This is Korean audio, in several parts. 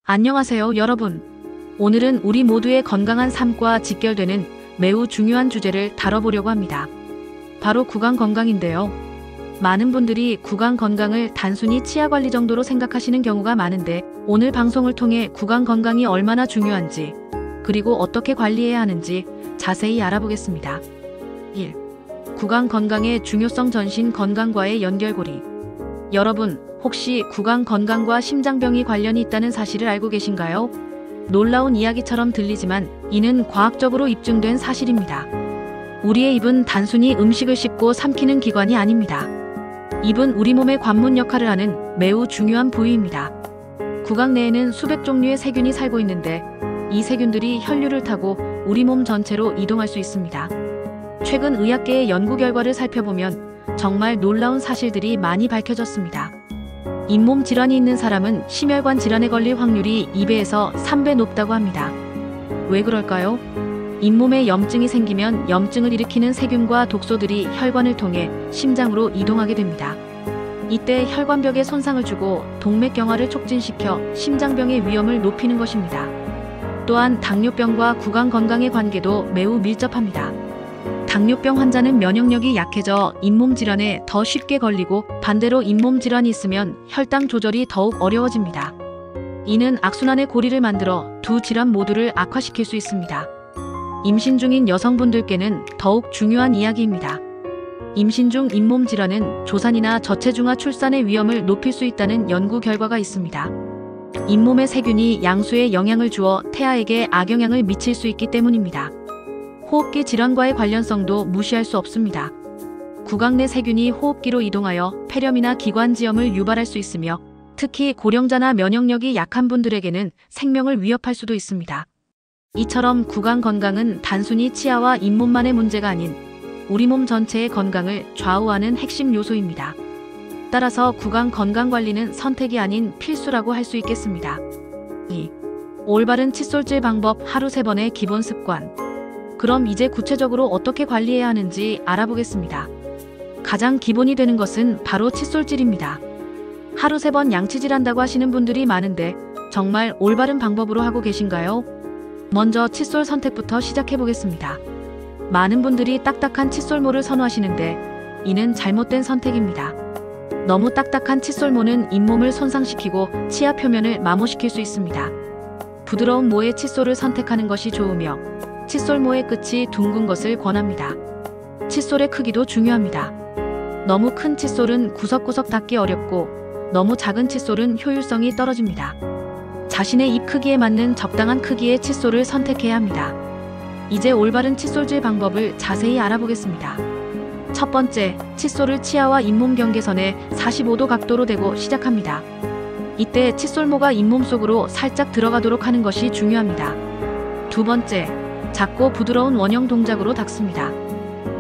안녕하세요, 여러분. 오늘은 우리 모두의 건강한 삶과 직결되는 매우 중요한 주제를 다뤄보려고 합니다. 바로 구강 건강인데요. 많은 분들이 구강 건강을 단순히 치아 관리 정도로 생각하시는 경우가 많은데, 오늘 방송을 통해 구강 건강이 얼마나 중요한지, 그리고 어떻게 관리해야 하는지 자세히 알아보겠습니다. 1. 구강 건강의 중요성. 전신 건강과의 연결고리. 여러분, 혹시 구강 건강과 심장병이 관련이 있다는 사실을 알고 계신가요? 놀라운 이야기처럼 들리지만 이는 과학적으로 입증된 사실입니다. 우리의 입은 단순히 음식을 씹고 삼키는 기관이 아닙니다. 입은 우리 몸의 관문 역할을 하는 매우 중요한 부위입니다. 구강 내에는 수백 종류의 세균이 살고 있는데, 이 세균들이 혈류를 타고 우리 몸 전체로 이동할 수 있습니다. 최근 의학계의 연구 결과를 살펴보면 정말 놀라운 사실들이 많이 밝혀졌습니다. 잇몸 질환이 있는 사람은 심혈관 질환에 걸릴 확률이 2배에서 3배 높다고 합니다. 왜 그럴까요? 잇몸에 염증이 생기면 염증을 일으키는 세균과 독소들이 혈관을 통해 심장으로 이동하게 됩니다. 이때 혈관벽에 손상을 주고 동맥경화를 촉진시켜 심장병의 위험을 높이는 것입니다. 또한 당뇨병과 구강 건강의 관계도 매우 밀접합니다. 당뇨병 환자는 면역력이 약해져 잇몸 질환에 더 쉽게 걸리고, 반대로 잇몸 질환이 있으면 혈당 조절이 더욱 어려워집니다. 이는 악순환의 고리를 만들어 두 질환 모두를 악화시킬 수 있습니다. 임신 중인 여성분들께는 더욱 중요한 이야기입니다. 임신 중 잇몸 질환은 조산이나 저체중아 출산의 위험을 높일 수 있다는 연구 결과가 있습니다. 잇몸의 세균이 양수에 영향을 주어 태아에게 악영향을 미칠 수 있기 때문입니다. 호흡기 질환과의 관련성도 무시할 수 없습니다. 구강 내 세균이 호흡기로 이동하여 폐렴이나 기관지염을 유발할 수 있으며, 특히 고령자나 면역력이 약한 분들에게는 생명을 위협할 수도 있습니다. 이처럼 구강 건강은 단순히 치아와 잇몸만의 문제가 아닌 우리 몸 전체의 건강을 좌우하는 핵심 요소입니다. 따라서 구강 건강 관리는 선택이 아닌 필수라고 할 수 있겠습니다. 2. 올바른 칫솔질 방법. 하루 3번의 기본 습관. 그럼 이제 구체적으로 어떻게 관리해야 하는지 알아보겠습니다. 가장 기본이 되는 것은 바로 칫솔질입니다. 하루 3번 양치질한다고 하시는 분들이 많은데, 정말 올바른 방법으로 하고 계신가요? 먼저 칫솔 선택부터 시작해 보겠습니다. 많은 분들이 딱딱한 칫솔모를 선호하시는데, 이는 잘못된 선택입니다. 너무 딱딱한 칫솔모는 잇몸을 손상시키고 치아 표면을 마모시킬 수 있습니다. 부드러운 모의 칫솔을 선택하는 것이 좋으며, 칫솔모의 끝이 둥근 것을 권합니다. 칫솔의 크기도 중요합니다. 너무 큰 칫솔은 구석구석 닿기 어렵고, 너무 작은 칫솔은 효율성이 떨어집니다. 자신의 입 크기에 맞는 적당한 크기의 칫솔을 선택해야 합니다. 이제 올바른 칫솔질 방법을 자세히 알아보겠습니다. 첫 번째, 칫솔을 치아와 잇몸 경계선에 45도 각도로 대고 시작합니다. 이때 칫솔모가 잇몸 속으로 살짝 들어가도록 하는 것이 중요합니다. 두 번째, 작고 부드러운 원형 동작으로 닦습니다.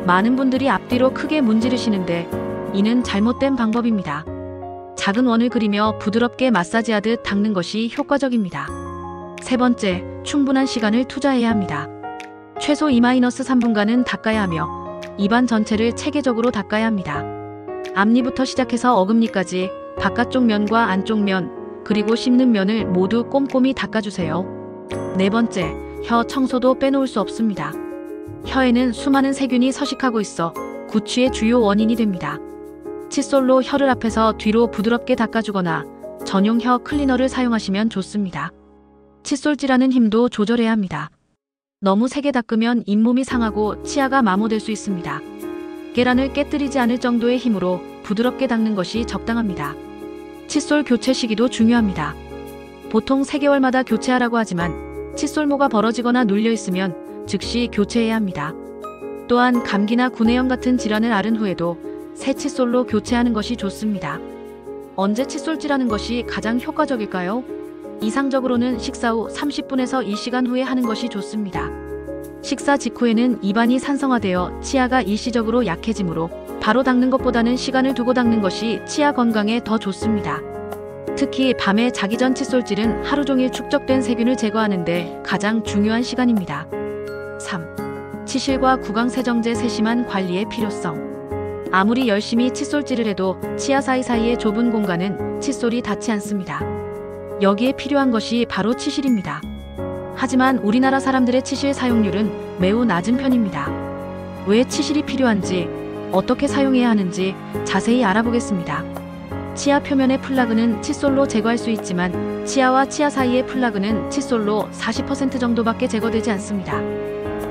많은 분들이 앞뒤로 크게 문지르시는데, 이는 잘못된 방법입니다. 작은 원을 그리며 부드럽게 마사지하듯 닦는 것이 효과적입니다. 세 번째, 충분한 시간을 투자해야 합니다. 최소 2-3분간은 닦아야 하며, 입안 전체를 체계적으로 닦아야 합니다. 앞니부터 시작해서 어금니까지 바깥쪽 면과 안쪽 면, 그리고 씹는 면을 모두 꼼꼼히 닦아주세요. 네 번째, 혀 청소도 빼놓을 수 없습니다. 혀에는 수많은 세균이 서식하고 있어 구취의 주요 원인이 됩니다. 칫솔로 혀를 앞에서 뒤로 부드럽게 닦아주거나 전용 혀 클리너를 사용하시면 좋습니다. 칫솔질하는 힘도 조절해야 합니다. 너무 세게 닦으면 잇몸이 상하고 치아가 마모될 수 있습니다. 계란을 깨뜨리지 않을 정도의 힘으로 부드럽게 닦는 것이 적당합니다. 칫솔 교체 시기도 중요합니다. 보통 3개월마다 교체하라고 하지만, 칫솔모가 벌어지거나 눌려있으면 즉시 교체해야 합니다. 또한 감기나 구내염 같은 질환을 앓은 후에도 새 칫솔로 교체하는 것이 좋습니다. 언제 칫솔질하는 것이 가장 효과적일까요? 이상적으로는 식사 후 30분에서 1시간 후에 하는 것이 좋습니다. 식사 직후에는 입안이 산성화되어 치아가 일시적으로 약해지므로 바로 닦는 것보다는 시간을 두고 닦는 것이 치아 건강에 더 좋습니다. 특히 밤에 자기 전 칫솔질은 하루 종일 축적된 세균을 제거하는 데 가장 중요한 시간입니다. 3. 치실과 구강 세정제 세심한 관리의 필요성. 아무리 열심히 칫솔질을 해도 치아 사이사이의 좁은 공간은 칫솔이 닿지 않습니다. 여기에 필요한 것이 바로 치실입니다. 하지만 우리나라 사람들의 치실 사용률은 매우 낮은 편입니다. 왜 치실이 필요한지, 어떻게 사용해야 하는지 자세히 알아보겠습니다. 치아 표면의 플라그는 칫솔로 제거할 수 있지만 치아와 치아 사이의 플라그는 칫솔로 40% 정도밖에 제거되지 않습니다.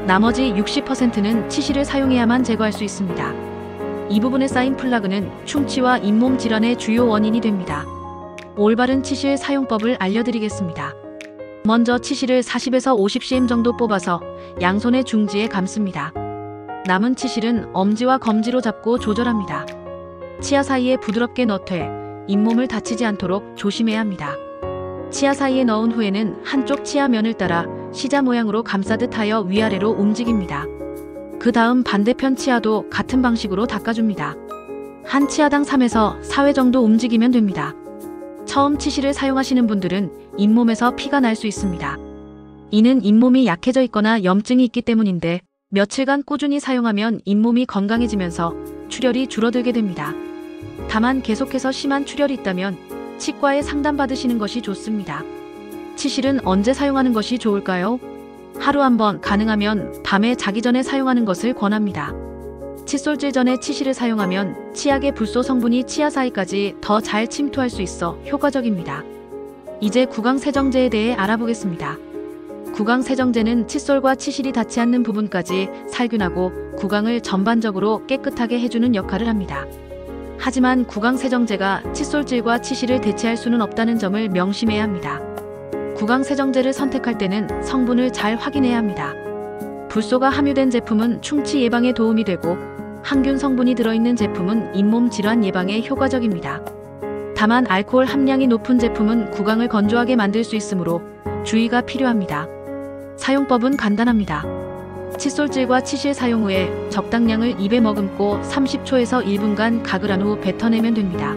나머지 60%는 치실을 사용해야만 제거할 수 있습니다. 이 부분에 쌓인 플라그는 충치와 잇몸 질환의 주요 원인이 됩니다. 올바른 치실 사용법을 알려드리겠습니다. 먼저 치실을 40에서 50cm 정도 뽑아서 양손의 중지에 감습니다. 남은 치실은 엄지와 검지로 잡고 조절합니다. 치아 사이에 부드럽게 넣되 잇몸을 다치지 않도록 조심해야 합니다. 치아 사이에 넣은 후에는 한쪽 치아 면을 따라 시자 모양으로 감싸듯 하여 위아래로 움직입니다. 그 다음 반대편 치아도 같은 방식으로 닦아줍니다. 한 치아당 3에서 4회 정도 움직이면 됩니다. 처음 치실을 사용하시는 분들은 잇몸에서 피가 날 수 있습니다. 이는 잇몸이 약해져 있거나 염증이 있기 때문인데 며칠간 꾸준히 사용하면 잇몸이 건강해지면서 출혈이 줄어들게 됩니다. 다만 계속해서 심한 출혈이 있다면 치과에 상담받으시는 것이 좋습니다. 치실은 언제 사용하는 것이 좋을까요? 하루 한 번, 가능하면 밤에 자기 전에 사용하는 것을 권합니다. 칫솔질 전에 치실을 사용하면 치약의 불소 성분이 치아 사이까지 더 잘 침투할 수 있어 효과적입니다. 이제 구강세정제에 대해 알아보겠습니다. 구강세정제는 칫솔과 치실이 닿지 않는 부분까지 살균하고 구강을 전반적으로 깨끗하게 해주는 역할을 합니다. 하지만 구강세정제가 칫솔질과 치실을 대체할 수는 없다는 점을 명심해야 합니다. 구강세정제를 선택할 때는 성분을 잘 확인해야 합니다. 불소가 함유된 제품은 충치 예방에 도움이 되고 항균 성분이 들어있는 제품은 잇몸 질환 예방에 효과적입니다. 다만 알코올 함량이 높은 제품은 구강을 건조하게 만들 수 있으므로 주의가 필요합니다. 사용법은 간단합니다. 칫솔질과 치실 사용 후에 적당량을 입에 머금고 30초에서 1분간 가글 한 후 뱉어내면 됩니다.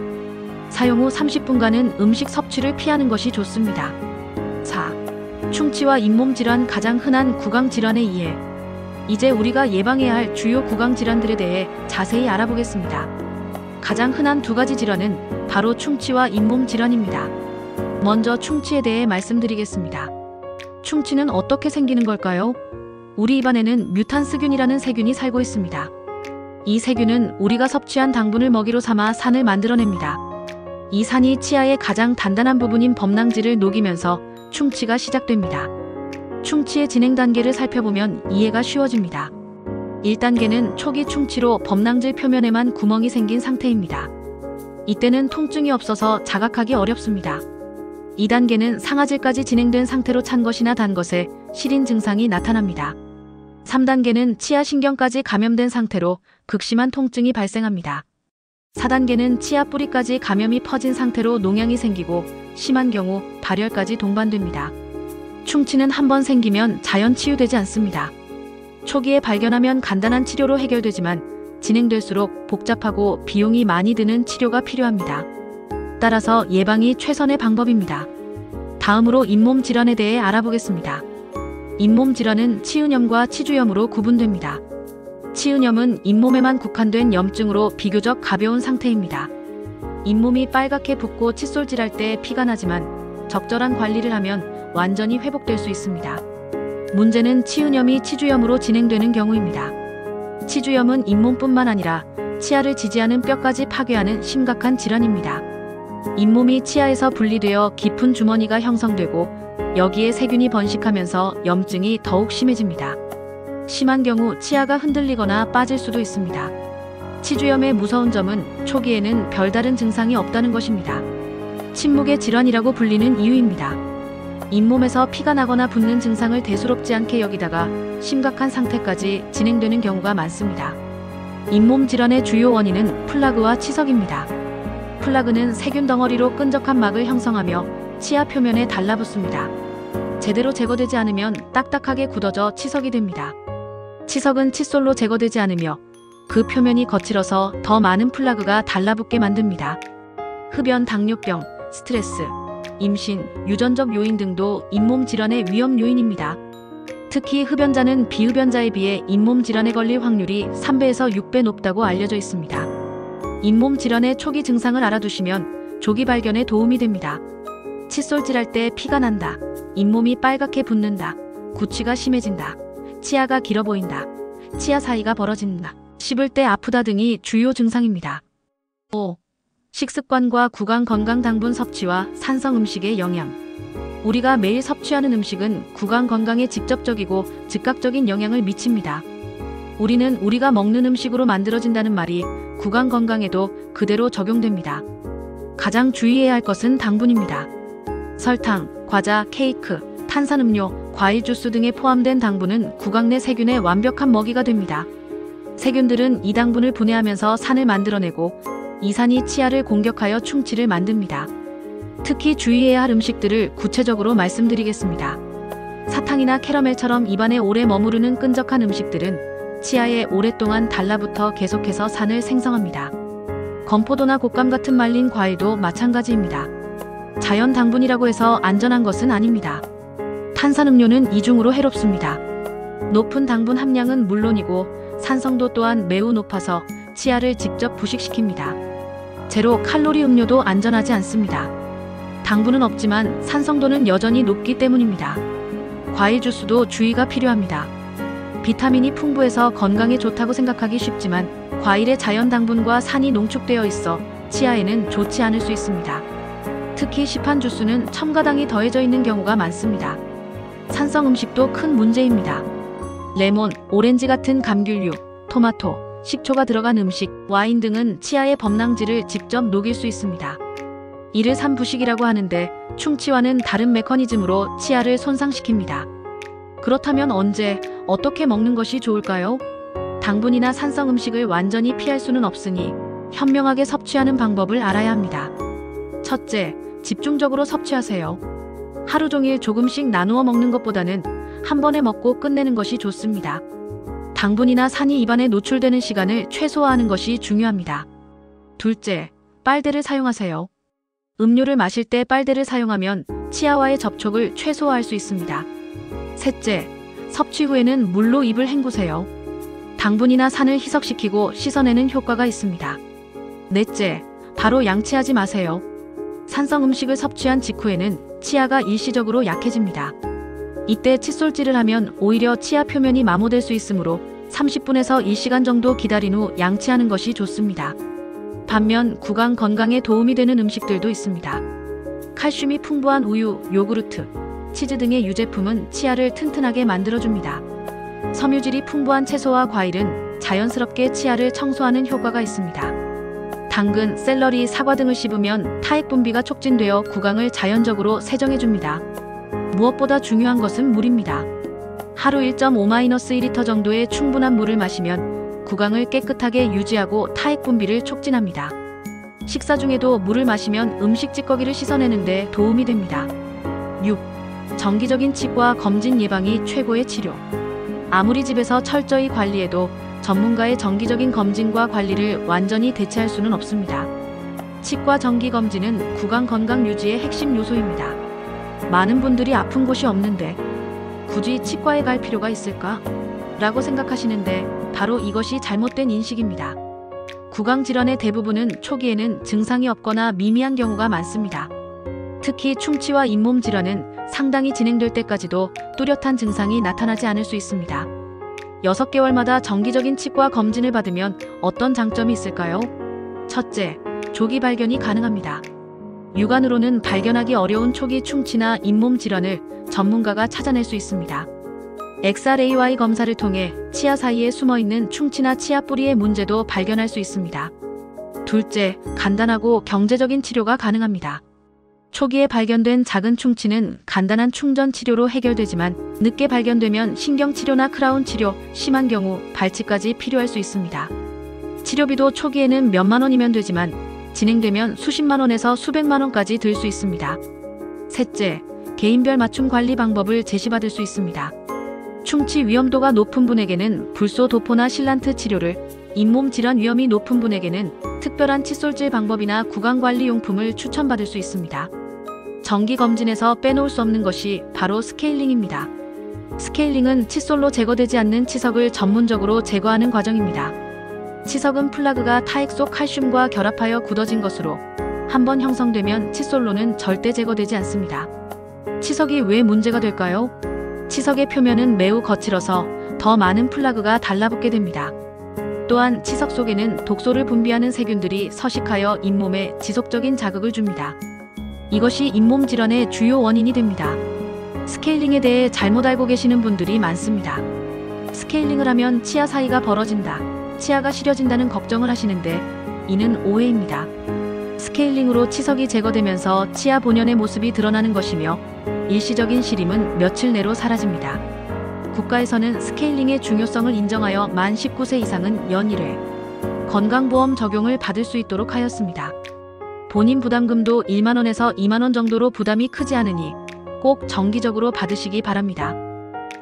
사용 후 30분간은 음식 섭취를 피하는 것이 좋습니다. 4. 충치와 잇몸 질환 가장 흔한 구강 질환의 이해. 이제 우리가 예방해야 할 주요 구강 질환들에 대해 자세히 알아보겠습니다. 가장 흔한 두 가지 질환은 바로 충치와 잇몸 질환입니다. 먼저 충치에 대해 말씀드리겠습니다. 충치는 어떻게 생기는 걸까요? 우리 입안에는 뮤탄스균이라는 세균이 살고 있습니다. 이 세균은 우리가 섭취한 당분을 먹이로 삼아 산을 만들어냅니다. 이 산이 치아의 가장 단단한 부분인 범낭지를 녹이면서 충치가 시작됩니다. 충치의 진행 단계를 살펴보면 이해가 쉬워집니다. 1단계는 초기 충치로 범낭질 표면에만 구멍이 생긴 상태입니다. 이때는 통증이 없어서 자각하기 어렵습니다. 2단계는 상아질까지 진행된 상태로 찬 것이나 단 것에 시린 증상이 나타납니다. 3단계는 치아 신경까지 감염된 상태로 극심한 통증이 발생합니다. 4단계는 치아 뿌리까지 감염이 퍼진 상태로 농양이 생기고 심한 경우 발열까지 동반됩니다. 충치는 한번 생기면 자연 치유되지 않습니다. 초기에 발견하면 간단한 치료로 해결되지만 진행될수록 복잡하고 비용이 많이 드는 치료가 필요합니다. 따라서 예방이 최선의 방법입니다. 다음으로 잇몸 질환에 대해 알아보겠습니다. 잇몸 질환은 치은염과 치주염으로 구분됩니다. 치은염은 잇몸에만 국한된 염증으로 비교적 가벼운 상태입니다. 잇몸이 빨갛게 붓고 칫솔질할 때 피가 나지만 적절한 관리를 하면 완전히 회복될 수 있습니다. 문제는 치은염이 치주염으로 진행되는 경우입니다. 치주염은 잇몸뿐만 아니라 치아를 지지하는 뼈까지 파괴하는 심각한 질환입니다. 잇몸이 치아에서 분리되어 깊은 주머니가 형성되고 여기에 세균이 번식하면서 염증이 더욱 심해집니다. 심한 경우 치아가 흔들리거나 빠질 수도 있습니다. 치주염의 무서운 점은 초기에는 별다른 증상이 없다는 것입니다. 침묵의 질환이라고 불리는 이유입니다. 잇몸에서 피가 나거나 붓는 증상을 대수롭지 않게 여기다가 심각한 상태까지 진행되는 경우가 많습니다. 잇몸 질환의 주요 원인은 플라그와 치석입니다. 플라그는 세균 덩어리로 끈적한 막을 형성하며 치아 표면에 달라붙습니다. 제대로 제거되지 않으면 딱딱하게 굳어져 치석이 됩니다. 치석은 칫솔로 제거되지 않으며 그 표면이 거칠어서 더 많은 플라그가 달라붙게 만듭니다. 흡연, 당뇨병, 스트레스, 임신, 유전적 요인 등도 잇몸 질환의 위험 요인입니다. 특히 흡연자는 비흡연자에 비해 잇몸 질환에 걸릴 확률이 3배에서 6배 높다고 알려져 있습니다. 잇몸 질환의 초기 증상을 알아두시면 조기 발견에 도움이 됩니다. 칫솔질할 때 피가 난다. 잇몸이 빨갛게 붓는다. 구취가 심해진다. 치아가 길어 보인다. 치아 사이가 벌어진다. 씹을 때 아프다 등이 주요 증상입니다. 5. 식습관과 구강 건강 당분 섭취와 산성 음식의 영향. 우리가 매일 섭취하는 음식은 구강 건강에 직접적이고 즉각적인 영향을 미칩니다. 우리는 우리가 먹는 음식으로 만들어진다는 말이 구강 건강에도 그대로 적용됩니다. 가장 주의해야 할 것은 당분입니다. 설탕, 과자, 케이크, 탄산음료, 과일 주스 등에 포함된 당분은 구강 내 세균의 완벽한 먹이가 됩니다. 세균들은 이 당분을 분해하면서 산을 만들어내고 이 산이 치아를 공격하여 충치를 만듭니다. 특히 주의해야 할 음식들을 구체적으로 말씀드리겠습니다. 사탕이나 캐러멜처럼 입안에 오래 머무르는 끈적한 음식들은 치아에 오랫동안 달라붙어 계속해서 산을 생성합니다. 건포도나 곶감 같은 말린 과일도 마찬가지입니다. 자연 당분이라고 해서 안전한 것은 아닙니다. 탄산음료는 이중으로 해롭습니다. 높은 당분 함량은 물론이고 산성도 또한 매우 높아서 치아를 직접 부식시킵니다. 제로 칼로리 음료도 안전하지 않습니다. 당분은 없지만 산성도는 여전히 높기 때문입니다. 과일 주스도 주의가 필요합니다. 비타민이 풍부해서 건강에 좋다고 생각하기 쉽지만 과일의 자연 당분과 산이 농축되어 있어 치아에는 좋지 않을 수 있습니다. 특히 시판 주스는 첨가당이 더해져 있는 경우가 많습니다. 산성 음식도 큰 문제입니다. 레몬, 오렌지 같은 감귤류, 토마토, 식초가 들어간 음식, 와인 등은 치아의 범랑지를 직접 녹일 수 있습니다. 이를 산부식이라고 하는데 충치와는 다른 메커니즘으로 치아를 손상시킵니다. 그렇다면 언제, 어떻게 먹는 것이 좋을까요? 당분이나 산성 음식을 완전히 피할 수는 없으니 현명하게 섭취하는 방법을 알아야 합니다. 첫째, 집중적으로 섭취하세요. 하루 종일 조금씩 나누어 먹는 것보다는 한 번에 먹고 끝내는 것이 좋습니다. 당분이나 산이 입안에 노출되는 시간을 최소화하는 것이 중요합니다. 둘째, 빨대를 사용하세요. 음료를 마실 때 빨대를 사용하면 치아와의 접촉을 최소화할 수 있습니다. 셋째, 섭취 후에는 물로 입을 헹구세요. 당분이나 산을 희석시키고 씻어내는 효과가 있습니다. 넷째, 바로 양치하지 마세요. 산성 음식을 섭취한 직후에는 치아가 일시적으로 약해집니다. 이때 칫솔질을 하면 오히려 치아 표면이 마모될 수 있으므로 30분에서 1시간 정도 기다린 후 양치하는 것이 좋습니다. 반면 구강 건강에 도움이 되는 음식들도 있습니다. 칼슘이 풍부한 우유, 요구르트, 치즈 등의 유제품은 치아를 튼튼하게 만들어줍니다. 섬유질이 풍부한 채소와 과일은 자연스럽게 치아를 청소하는 효과가 있습니다. 당근, 샐러리, 사과 등을 씹으면 타액 분비가 촉진되어 구강을 자연적으로 세정해줍니다. 무엇보다 중요한 것은 물입니다. 하루 1.5-2리터 정도의 충분한 물을 마시면 구강을 깨끗하게 유지하고 타액 분비를 촉진합니다. 식사 중에도 물을 마시면 음식 찌꺼기를 씻어내는 데 도움이 됩니다. 6. 정기적인 치과 검진 예방이 최고의 치료. 아무리 집에서 철저히 관리해도 전문가의 정기적인 검진과 관리를 완전히 대체할 수는 없습니다. 치과 정기 검진은 구강 건강 유지의 핵심 요소입니다. 많은 분들이 아픈 곳이 없는데 굳이 치과에 갈 필요가 있을까? 라고 생각하시는데 바로 이것이 잘못된 인식입니다. 구강 질환의 대부분은 초기에는 증상이 없거나 미미한 경우가 많습니다. 특히 충치와 잇몸 질환은 상당히 진행될 때까지도 뚜렷한 증상이 나타나지 않을 수 있습니다. 6개월마다 정기적인 치과 검진을 받으면 어떤 장점이 있을까요? 첫째, 조기 발견이 가능합니다. 육안으로는 발견하기 어려운 초기 충치나 잇몸 질환을 전문가가 찾아낼 수 있습니다. XRAY 검사를 통해 치아 사이에 숨어있는 충치나 치아 뿌리의 문제도 발견할 수 있습니다. 둘째, 간단하고 경제적인 치료가 가능합니다. 초기에 발견된 작은 충치는 간단한 충전 치료로 해결되지만 늦게 발견되면 신경치료나 크라운 치료, 심한 경우 발치까지 필요할 수 있습니다. 치료비도 초기에는 몇만 원이면 되지만 진행되면 수십만 원에서 수백만 원까지 들 수 있습니다. 셋째, 개인별 맞춤 관리 방법을 제시받을 수 있습니다. 충치 위험도가 높은 분에게는 불소 도포나 실란트 치료를, 잇몸 질환 위험이 높은 분에게는 특별한 칫솔질 방법이나 구강관리 용품을 추천받을 수 있습니다. 정기검진에서 빼놓을 수 없는 것이 바로 스케일링입니다. 스케일링은 칫솔로 제거되지 않는 치석을 전문적으로 제거하는 과정입니다. 치석은 플라그가 타액 속 칼슘과 결합하여 굳어진 것으로 한번 형성되면 칫솔로는 절대 제거되지 않습니다. 치석이 왜 문제가 될까요? 치석의 표면은 매우 거칠어서 더 많은 플라그가 달라붙게 됩니다. 또한 치석 속에는 독소를 분비하는 세균들이 서식하여 잇몸에 지속적인 자극을 줍니다. 이것이 잇몸 질환의 주요 원인이 됩니다. 스케일링에 대해 잘못 알고 계시는 분들이 많습니다. 스케일링을 하면 치아 사이가 벌어진다, 치아가 시려진다는 걱정을 하시는데 이는 오해입니다. 스케일링으로 치석이 제거되면서 치아 본연의 모습이 드러나는 것이며 일시적인 시림은 며칠 내로 사라집니다. 국가에서는 스케일링의 중요성을 인정하여 만 19세 이상은 연 1회 건강보험 적용을 받을 수 있도록 하였습니다. 본인 부담금도 1만원에서 2만원 정도로 부담이 크지 않으니 꼭 정기적으로 받으시기 바랍니다.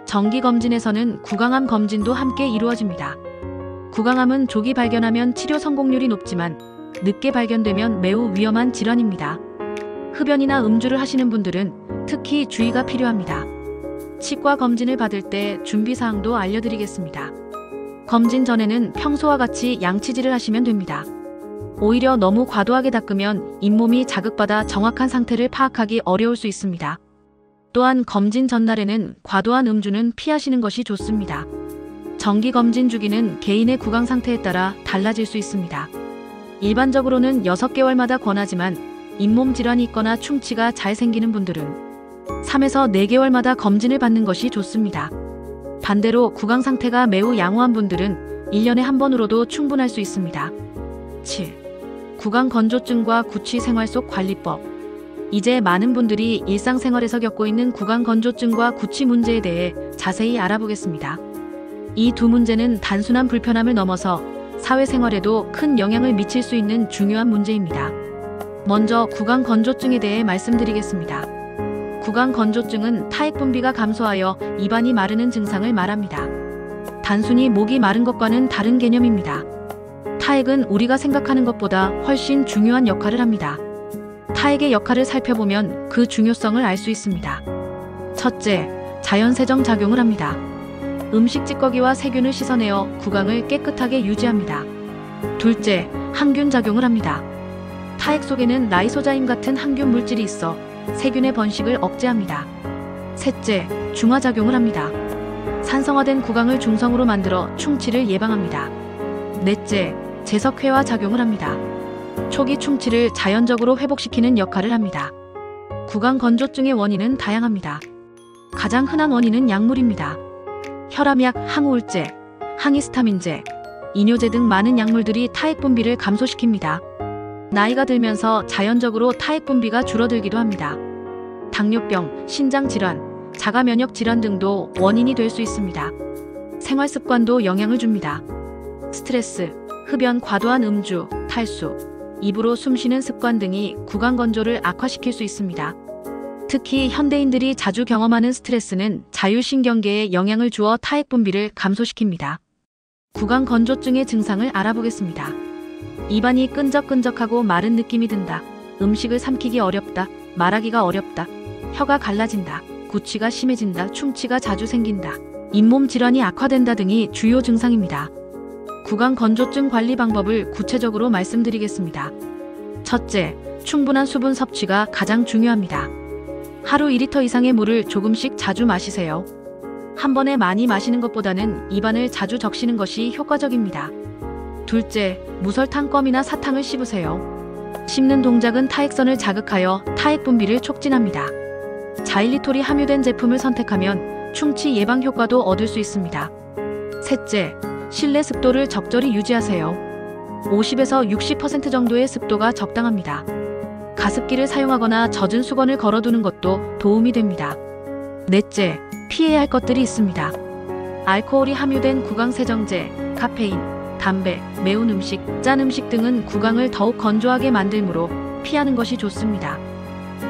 정기검진에서는 구강암 검진도 함께 이루어집니다. 구강암은 조기 발견하면 치료 성공률이 높지만 늦게 발견되면 매우 위험한 질환입니다. 흡연이나 음주를 하시는 분들은 특히 주의가 필요합니다. 치과 검진을 받을 때 준비사항도 알려드리겠습니다. 검진 전에는 평소와 같이 양치질을 하시면 됩니다. 오히려 너무 과도하게 닦으면 잇몸이 자극받아 정확한 상태를 파악하기 어려울 수 있습니다. 또한 검진 전날에는 과도한 음주는 피하시는 것이 좋습니다. 정기검진 주기는 개인의 구강 상태에 따라 달라질 수 있습니다. 일반적으로는 6개월마다 권하지만 잇몸 질환이 있거나 충치가 잘 생기는 분들은 3에서 4개월마다 검진을 받는 것이 좋습니다. 반대로 구강 상태가 매우 양호한 분들은 1년에 한 번으로도 충분할 수 있습니다. 7. 구강 건조증과 구취 생활 속 관리법. 이제 많은 분들이 일상생활에서 겪고 있는 구강 건조증과 구취 문제에 대해 자세히 알아보겠습니다. 이 두 문제는 단순한 불편함을 넘어서 사회생활에도 큰 영향을 미칠 수 있는 중요한 문제입니다. 먼저 구강 건조증에 대해 말씀드리겠습니다. 구강 건조증은 타액 분비가 감소하여 입안이 마르는 증상을 말합니다. 단순히 목이 마른 것과는 다른 개념입니다. 타액은 우리가 생각하는 것보다 훨씬 중요한 역할을 합니다. 타액의 역할을 살펴보면 그 중요성을 알 수 있습니다. 첫째, 자연세정 작용을 합니다. 음식 찌꺼기와 세균을 씻어내어 구강을 깨끗하게 유지합니다. 둘째, 항균 작용을 합니다. 타액 속에는 라이소자임 같은 항균 물질이 있어 세균의 번식을 억제합니다. 셋째, 중화작용을 합니다. 산성화된 구강을 중성으로 만들어 충치를 예방합니다. 넷째, 제석회화 작용을 합니다. 초기 충치를 자연적으로 회복시키는 역할을 합니다. 구강 건조증의 원인은 다양합니다. 가장 흔한 원인은 약물입니다. 혈압약, 항우울제, 항히스타민제, 이뇨제 등 많은 약물들이 타액 분비를 감소시킵니다. 나이가 들면서 자연적으로 타액 분비가 줄어들기도 합니다. 당뇨병, 신장질환, 자가면역 질환 등도 원인이 될 수 있습니다. 생활습관도 영향을 줍니다. 스트레스, 흡연, 과도한 음주, 탈수, 입으로 숨쉬는 습관 등이 구강 건조를 악화시킬 수 있습니다. 특히 현대인들이 자주 경험하는 스트레스는 자율신경계에 영향을 주어 타액 분비를 감소시킵니다. 구강 건조증의 증상을 알아보겠습니다. 입안이 끈적끈적하고 마른 느낌이 든다. 음식을 삼키기 어렵다. 말하기가 어렵다. 혀가 갈라진다. 구취가 심해진다. 충치가 자주 생긴다. 잇몸 질환이 악화된다 등이 주요 증상입니다. 구강 건조증 관리 방법을 구체적으로 말씀드리겠습니다. 첫째, 충분한 수분 섭취가 가장 중요합니다. 하루 2리터 이상의 물을 조금씩 자주 마시세요. 한 번에 많이 마시는 것보다는 입안을 자주 적시는 것이 효과적입니다. 둘째, 무설탕 껌이나 사탕을 씹으세요. 씹는 동작은 타액선을 자극하여 타액 분비를 촉진합니다. 자일리톨이 함유된 제품을 선택하면 충치 예방 효과도 얻을 수 있습니다. 셋째, 실내 습도를 적절히 유지하세요. 50에서 60% 정도의 습도가 적당합니다. 가습기를 사용하거나 젖은 수건을 걸어두는 것도 도움이 됩니다. 넷째, 피해야 할 것들이 있습니다. 알코올이 함유된 구강세정제, 카페인, 담배, 매운 음식, 짠 음식 등은 구강을 더욱 건조하게 만들므로 피하는 것이 좋습니다.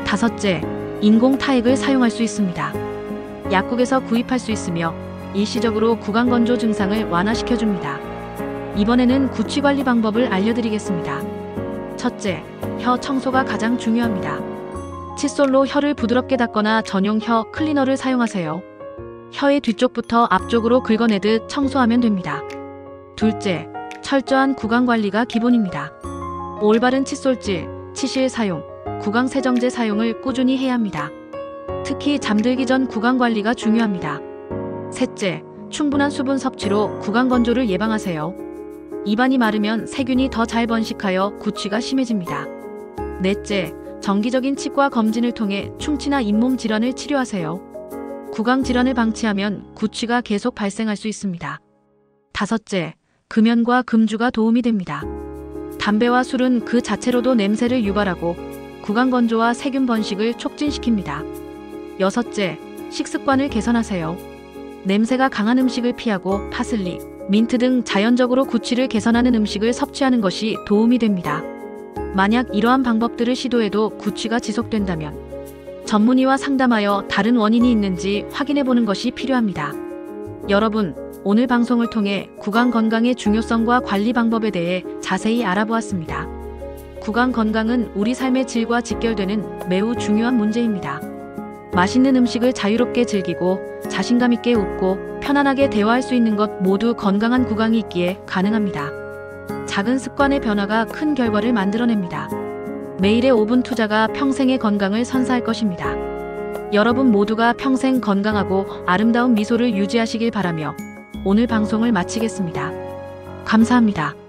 다섯째, 인공 타액을 사용할 수 있습니다. 약국에서 구입할 수 있으며 일시적으로 구강 건조 증상을 완화시켜줍니다. 이번에는 구취 관리 방법을 알려드리겠습니다. 첫째, 혀 청소가 가장 중요합니다. 칫솔로 혀를 부드럽게 닦거나 전용 혀 클리너를 사용하세요. 혀의 뒤쪽부터 앞쪽으로 긁어내듯 청소하면 됩니다. 둘째, 철저한 구강 관리가 기본입니다. 올바른 칫솔질, 치실 사용, 구강 세정제 사용을 꾸준히 해야 합니다. 특히 잠들기 전 구강 관리가 중요합니다. 셋째, 충분한 수분 섭취로 구강 건조를 예방하세요. 입안이 마르면 세균이 더 잘 번식하여 구취가 심해집니다. 넷째, 정기적인 치과 검진을 통해 충치나 잇몸 질환을 치료하세요. 구강 질환을 방치하면 구취가 계속 발생할 수 있습니다. 다섯째, 금연과 금주가 도움이 됩니다. 담배와 술은 그 자체로도 냄새를 유발하고 구강 건조와 세균 번식을 촉진시킵니다. 여섯째, 식습관을 개선하세요. 냄새가 강한 음식을 피하고 파슬리, 민트 등 자연적으로 구취를 개선하는 음식을 섭취하는 것이 도움이 됩니다. 만약 이러한 방법들을 시도해도 구취가 지속된다면 전문의와 상담하여 다른 원인이 있는지 확인해 보는 것이 필요합니다. 여러분, 오늘 방송을 통해 구강 건강의 중요성과 관리 방법에 대해 자세히 알아보았습니다. 구강 건강은 우리 삶의 질과 직결되는 매우 중요한 문제입니다. 맛있는 음식을 자유롭게 즐기고 자신감 있게 웃고 편안하게 대화할 수 있는 것 모두 건강한 구강이 있기에 가능합니다. 작은 습관의 변화가 큰 결과를 만들어냅니다. 매일의 5분 투자가 평생의 건강을 선사할 것입니다. 여러분 모두가 평생 건강하고 아름다운 미소를 유지하시길 바라며 오늘 방송을 마치겠습니다. 감사합니다.